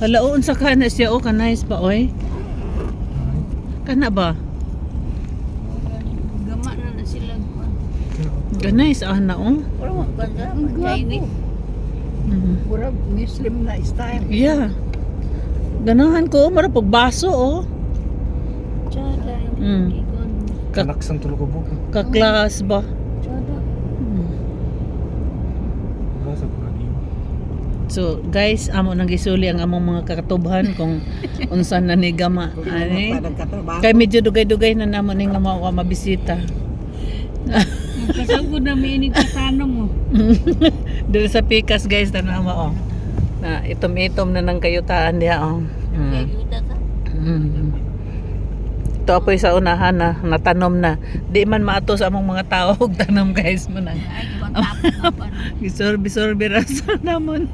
Hala, unsa ka na siya o kanais pa oy? Kana ba? Gama na sila. Kanais na o. Pero maganda. Chinese. Pura Muslim na style. Yeah. Ganahan ko mara pagbaso o. Tsada. Kanak sang tulog ko. Kaklas ba? Tsada. Basa ko lagi. So guys, amo nang gisuli ang among mga kakatubhan kung unsan na ni gama ani. Kay medyo dugay-dugay na namo ning nga mao mabisita. Kasagod na may inig katanong mo. Dili sa pikas guys tanaw mo oh. Na itom-itom na nang kayutaan diha oh. Ito apoy sa unahan na natanom na. Di man maato sa among mga tao og tanom guys mo na. Bisorbi-sorbi ra sa namon.